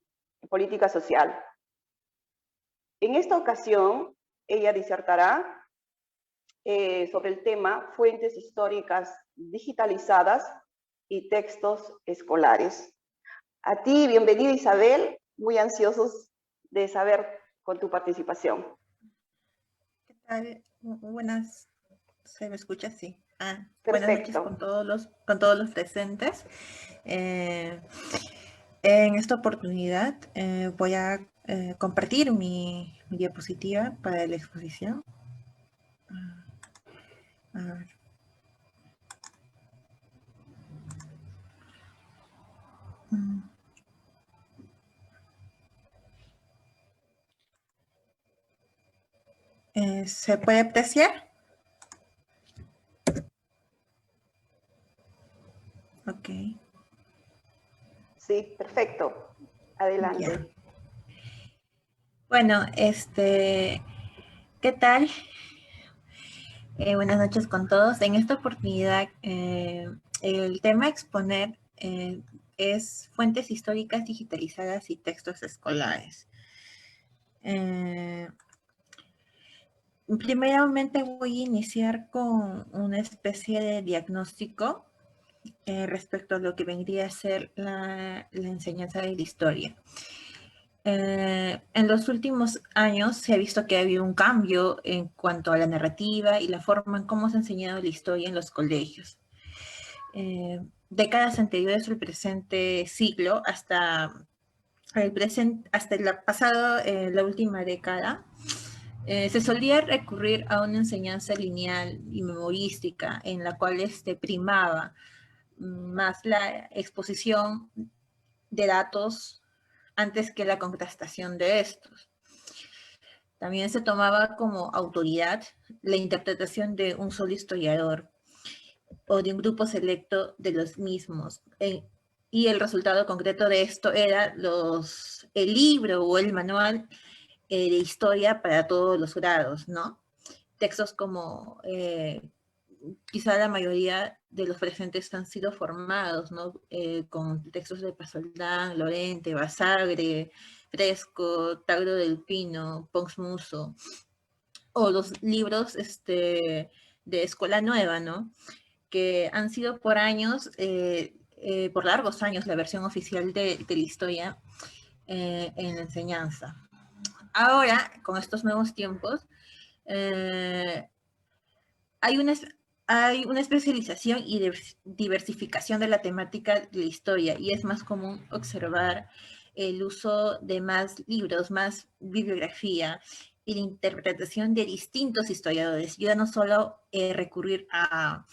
política social. En esta ocasión, ella disertará sobre el tema fuentes históricas digitalizadas y textos escolares. A ti, bienvenida Isabel, muy ansiosos de saber con tu participación. ¿Qué tal? Buenas, ¿se me escucha? Sí. Perfecto. Buenas noches con todos los presentes. En esta oportunidad voy a compartir mi diapositiva para la exposición. A ver. ¿Se puede apreciar? Ok. Sí, perfecto. Adelante. Ya. Bueno, ¿qué tal? Buenas noches con todos. En esta oportunidad, el tema a exponer es fuentes históricas digitalizadas y textos escolares. Primeramente voy a iniciar con una especie de diagnóstico respecto a lo que vendría a ser la enseñanza de la historia. En los últimos años se ha visto que ha habido un cambio en cuanto a la narrativa y la forma en cómo se ha enseñado la historia en los colegios. Décadas anteriores al presente siglo, hasta la última década, se solía recurrir a una enseñanza lineal y memorística en la cual primaba más la exposición de datos antes que la contrastación de estos. También se tomaba como autoridad la interpretación de un solo historiador o de un grupo selecto de los mismos. Y el resultado concreto de esto era el libro o el manual de historia para todos los grados, ¿no? Textos como quizá la mayoría de los presentes han sido formados, ¿no? Con textos de Pasoldán, Lorente, Basagre, Fresco, Tauro del Pino, Pons Muso, o los libros de Escuela Nueva, ¿no? Que han sido por años, por largos años, la versión oficial de la historia en la enseñanza. Ahora, con estos nuevos tiempos, hay una especialización y diversificación de la temática de la historia, y es más común observar el uso de más libros, más bibliografía y la interpretación de distintos historiadores, ya no solo recurrir a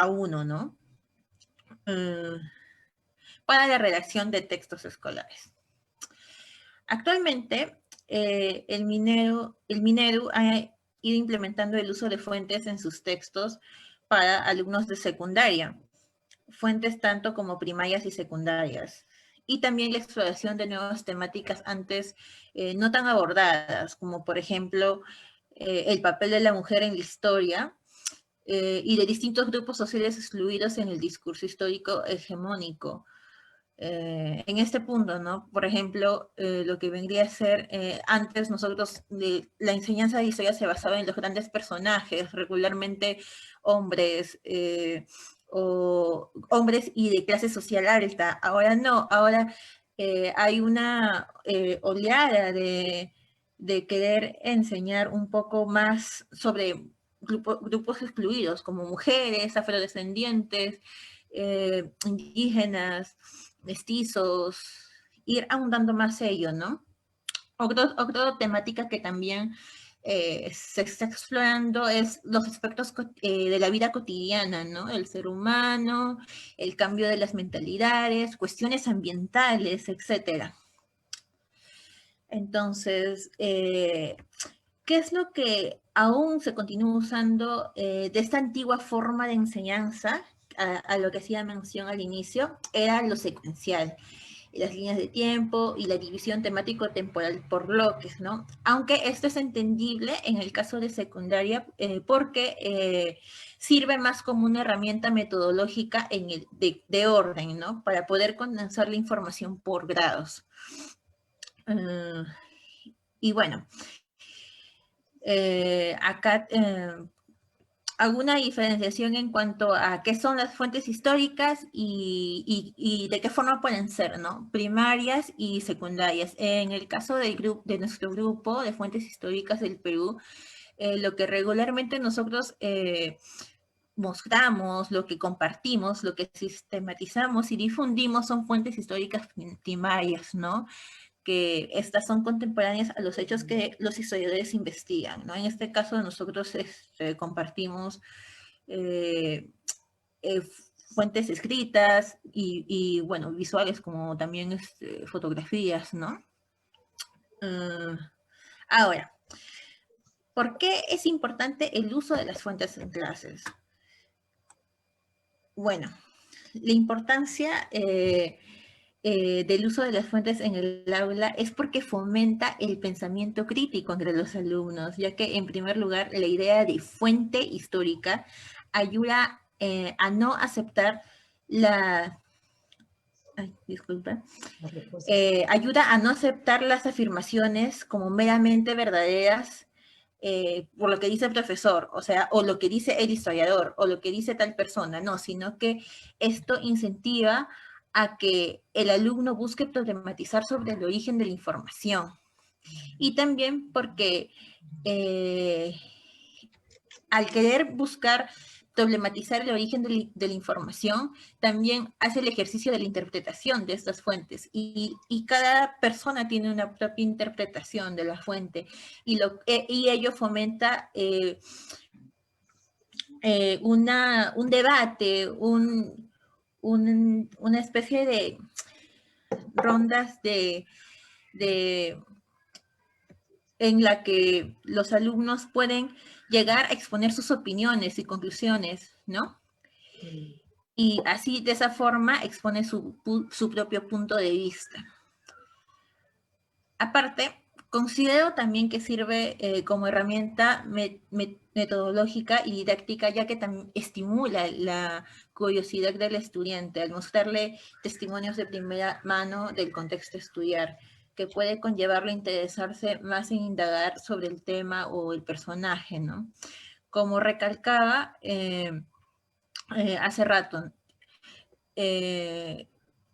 uno, ¿no? Para la redacción de textos escolares. Actualmente, el Minedu ha ido implementando el uso de fuentes en sus textos para alumnos de secundaria, fuentes tanto como primarias y secundarias, y también la exploración de nuevas temáticas antes no tan abordadas, como por ejemplo el papel de la mujer en la historia y de distintos grupos sociales excluidos en el discurso histórico hegemónico. En este punto, ¿no? Por ejemplo, lo que vendría a ser, antes nosotros, la enseñanza de historia se basaba en los grandes personajes, regularmente hombres, o hombres y de clase social alta. Ahora no, ahora hay una oleada de querer enseñar un poco más sobre grupos excluidos, como mujeres, afrodescendientes, indígenas, mestizos, ir ahondando más ello, ¿no? Otra temática que también se está explorando es los aspectos de la vida cotidiana, ¿no? El ser humano, el cambio de las mentalidades, cuestiones ambientales, etcétera. Entonces, ¿qué es lo que aún se continúa usando de esta antigua forma de enseñanza? A lo que hacía mención al inicio, era lo secuencial, las líneas de tiempo y la división temático-temporal por bloques, ¿no? Aunque esto es entendible en el caso de secundaria porque sirve más como una herramienta metodológica de orden, ¿no? Para poder condensar la información por grados. Y bueno, acá hago una diferenciación en cuanto a qué son las fuentes históricas y de qué forma pueden ser, ¿no? Primarias y secundarias. En el caso de nuestro grupo de fuentes históricas del Perú, lo que regularmente nosotros mostramos, lo que compartimos, lo que sistematizamos y difundimos son fuentes históricas primarias, ¿no? Que estas son contemporáneas a los hechos que los historiadores investigan, ¿no? En este caso nosotros compartimos fuentes escritas bueno, visuales como también fotografías, ¿no? Ahora, ¿por qué es importante el uso de las fuentes en clases? Bueno, la importancia del uso de las fuentes en el aula es porque fomenta el pensamiento crítico entre los alumnos, ya que en primer lugar la idea de fuente histórica ayuda a no aceptar ayuda a no aceptar las afirmaciones como meramente verdaderas por lo que dice el profesor, o sea, o lo que dice el historiador, o lo que dice tal persona, no, sino que esto incentiva a que el alumno busque problematizar sobre el origen de la información. Y también porque al querer buscar problematizar el origen de la información, también hace el ejercicio de la interpretación de estas fuentes y cada persona tiene una propia interpretación de la fuente y ello fomenta un debate, una especie de rondas en la que los alumnos pueden llegar a exponer sus opiniones y conclusiones, ¿no? Y así, de esa forma, expone su propio punto de vista. Aparte, considero también que sirve como herramienta metodológica y didáctica, ya que también estimula la curiosidad del estudiante al mostrarle testimonios de primera mano del contexto a estudiar, que puede conllevarlo a interesarse más en indagar sobre el tema o el personaje, ¿no? Como recalcaba hace rato, es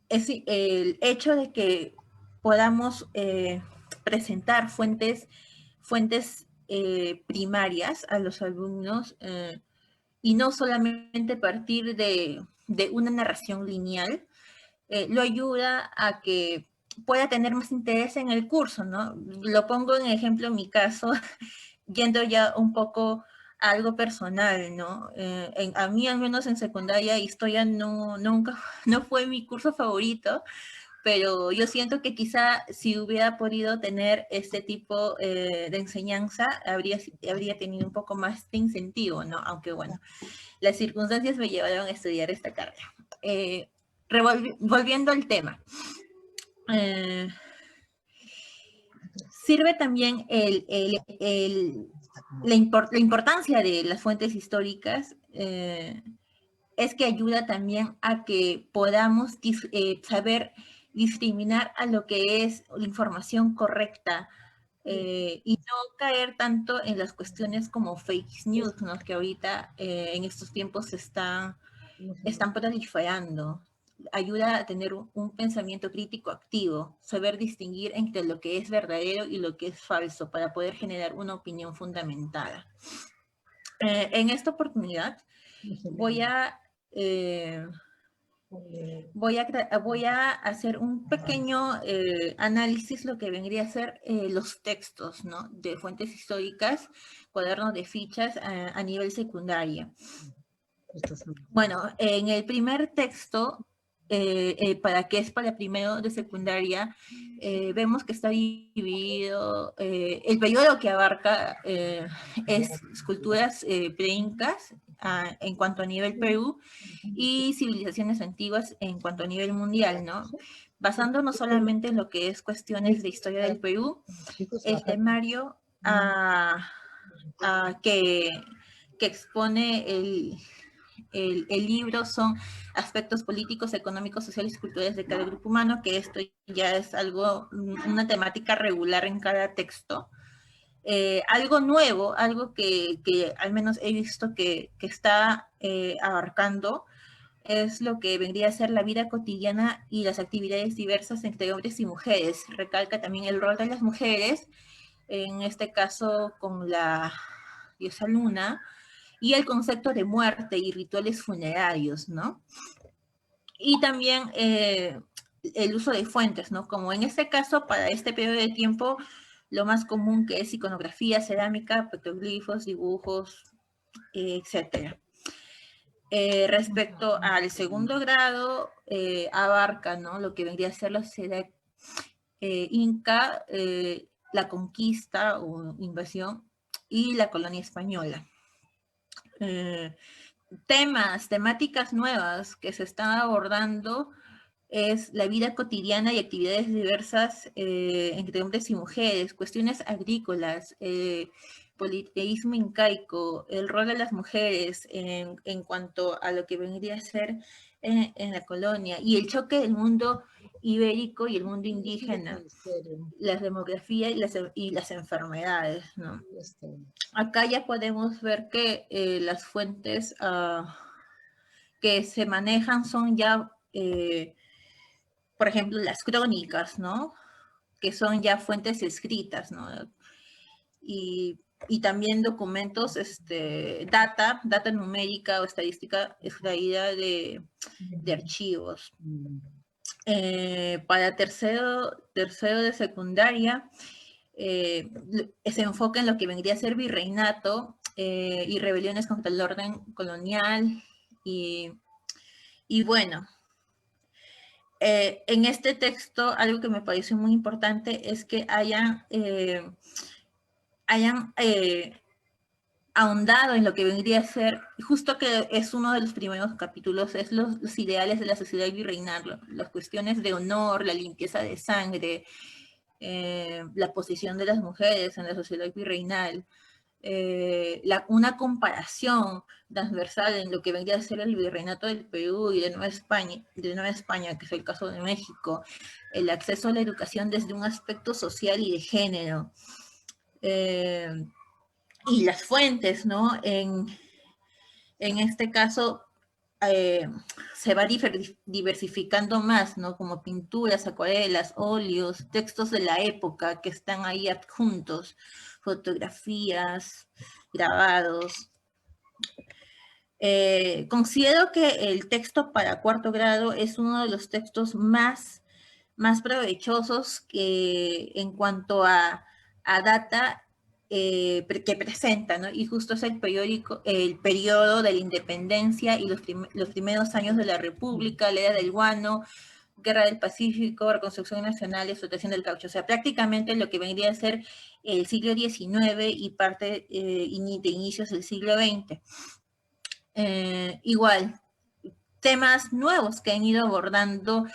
el hecho de que podamos presentar fuentes primarias a los alumnos y no solamente partir de una narración lineal, lo ayuda a que pueda tener más interés en el curso, ¿no? Lo pongo en ejemplo en mi caso, yendo ya un poco a algo personal, ¿no? A mí, al menos en secundaria, historia nunca fue mi curso favorito, pero yo siento que quizá si hubiera podido tener este tipo de enseñanza, habría tenido un poco más de incentivo, ¿no? Aunque bueno, las circunstancias me llevaron a estudiar esta carrera. Volviendo al tema. Sirve también la importancia de las fuentes históricas, es que ayuda también a que podamos saber discriminar a lo que es la información correcta y no caer tanto en las cuestiones como fake news, ¿no? Que ahorita en estos tiempos están proliferando. Ayuda a tener un pensamiento crítico activo, saber distinguir entre lo que es verdadero y lo que es falso para poder generar una opinión fundamentada. En esta oportunidad voy a Voy a hacer un pequeño análisis, lo que vendría a ser los textos, ¿no? De fuentes históricas, cuadernos de fichas a nivel secundaria. Bueno, en el primer texto, para primero de secundaria, vemos que está dividido, el periodo que abarca es esculturas preincas en cuanto a nivel Perú y civilizaciones antiguas en cuanto a nivel mundial, ¿no? Basándonos solamente en lo que es cuestiones de historia del Perú, el temario que expone el libro son aspectos políticos, económicos, sociales y culturales de cada grupo humano, que esto ya es algo, una temática regular en cada texto. Algo nuevo, algo que al menos he visto que está abarcando, es lo que vendría a ser la vida cotidiana y las actividades diversas entre hombres y mujeres. Recalca también el rol de las mujeres, en este caso con la diosa Luna, y el concepto de muerte y rituales funerarios, ¿no? Y también el uso de fuentes, ¿no? Como en este caso, para este periodo de tiempo, lo más común que es iconografía, cerámica, petroglifos, dibujos, etc. Respecto al segundo grado, abarca, ¿no? Lo que vendría a ser la sociedad inca, la conquista o invasión y la colonia española. Temáticas nuevas que se están abordando es la vida cotidiana y actividades diversas entre hombres y mujeres, cuestiones agrícolas, politeísmo incaico, el rol de las mujeres en cuanto a lo que vendría a ser en la colonia, y el choque del mundo ibérico y el mundo indígena, la demografía y las enfermedades, ¿no? Acá ya podemos ver que las fuentes que se manejan son ya, por ejemplo, las crónicas, ¿no? Que son ya fuentes escritas, ¿no? Y también documentos, data numérica o estadística extraída de archivos. Para tercero de secundaria, se enfoca en lo que vendría a ser virreinato y rebeliones contra el orden colonial y bueno, en este texto algo que me pareció muy importante es que hayan ahondado en lo que vendría a ser, justo que es uno de los primeros capítulos, es los ideales de la sociedad virreinal, las cuestiones de honor, la limpieza de sangre, la posición de las mujeres en la sociedad virreinal, una comparación transversal en lo que vendría a ser el virreinato del Perú y de Nueva España, que es el caso de México, el acceso a la educación desde un aspecto social y de género, y las fuentes, ¿no? En este caso, se va diversificando más, ¿no? Como pinturas, acuarelas, óleos, textos de la época que están ahí adjuntos, fotografías, grabados. Considero que el texto para cuarto grado es uno de los textos más provechosos que en cuanto a data que presenta, ¿no? Y justo es el periodo de la independencia y los primeros años de la República, la era del guano, Guerra del Pacífico, Reconstrucción Nacional y explotación del caucho. O sea, prácticamente lo que vendría a ser el siglo XIX y parte de inicios del siglo XX. Igual, temas nuevos que han ido abordando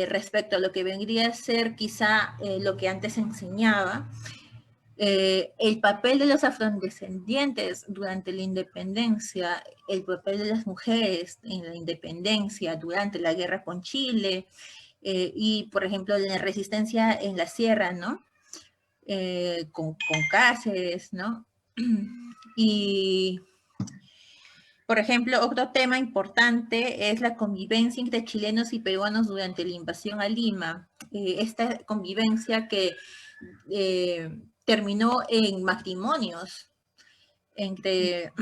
respecto a lo que vendría a ser quizá lo que antes se enseñaba, el papel de los afrodescendientes durante la independencia, el papel de las mujeres en la independencia durante la guerra con Chile, y por ejemplo la resistencia en la sierra, ¿no? Con Cáceres, ¿no? Y por ejemplo, otro tema importante es la convivencia entre chilenos y peruanos durante la invasión a Lima. Esta convivencia que terminó en matrimonios entre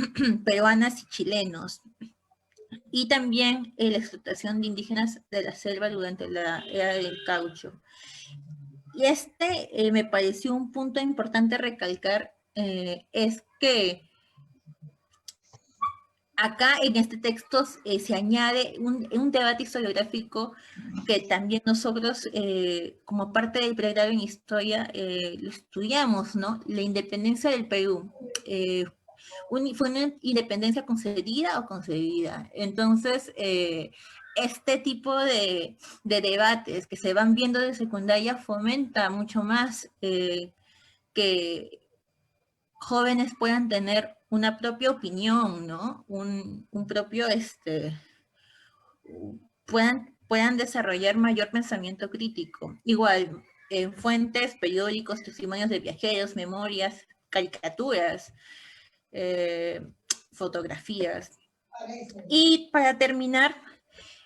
peruanas y chilenos. y también la explotación de indígenas de la selva durante la era del caucho. Y me pareció un punto importante recalcar, es que acá en este texto se añade un debate historiográfico que también nosotros, como parte del pregrado en historia, lo estudiamos, ¿no? La independencia del Perú. ¿Fue una independencia concedida o concebida? Entonces, este tipo de debates que se van viendo de secundaria fomenta mucho más que jóvenes puedan tener una propia opinión, ¿no? Un propio, puedan desarrollar mayor pensamiento crítico. Igual, en fuentes, periódicos, testimonios de viajeros, memorias, caricaturas, fotografías. Y para terminar,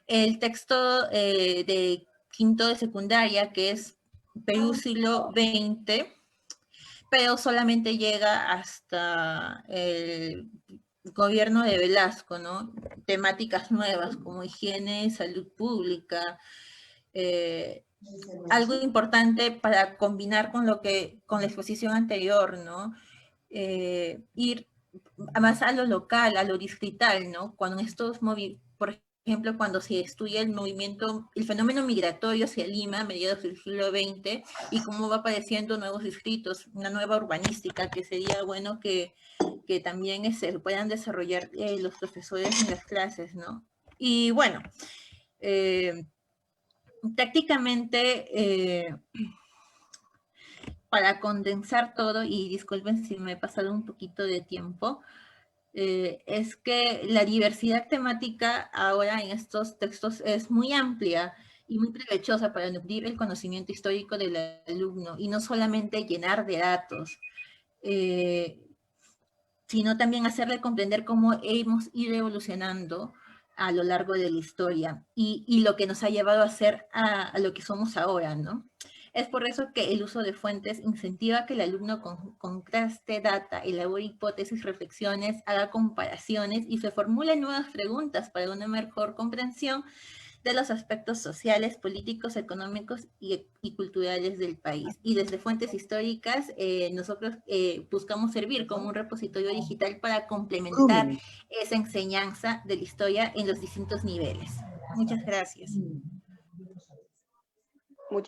el texto de quinto de secundaria, que es Perú siglo XX, pero solamente llega hasta el gobierno de Velasco, ¿no? Temáticas nuevas como higiene, salud pública, algo importante para combinar con con la exposición anterior, ¿no? Ir más a lo local, a lo distrital, ¿no? Cuando por ejemplo, cuando se estudia el fenómeno migratorio hacia Lima a mediados del siglo XX y cómo va apareciendo nuevos distritos, una nueva urbanística, que sería bueno que también se puedan desarrollar los profesores en las clases, ¿no? Y bueno, prácticamente para condensar todo, y disculpen si me he pasado un poquito de tiempo, es que la diversidad temática ahora en estos textos es muy amplia y muy provechosa para nutrir el conocimiento histórico del alumno y no solamente llenar de datos, sino también hacerle comprender cómo hemos ido evolucionando a lo largo de la historia y lo que nos ha llevado a ser a lo que somos ahora, ¿no? Es por eso que el uso de fuentes incentiva que el alumno contraste data, elabore hipótesis, reflexiones, haga comparaciones y se formulen nuevas preguntas para una mejor comprensión de los aspectos sociales, políticos, económicos y culturales del país. Y desde fuentes históricas, nosotros buscamos servir como un repositorio digital para complementar esa enseñanza de la historia en los distintos niveles. Muchas gracias.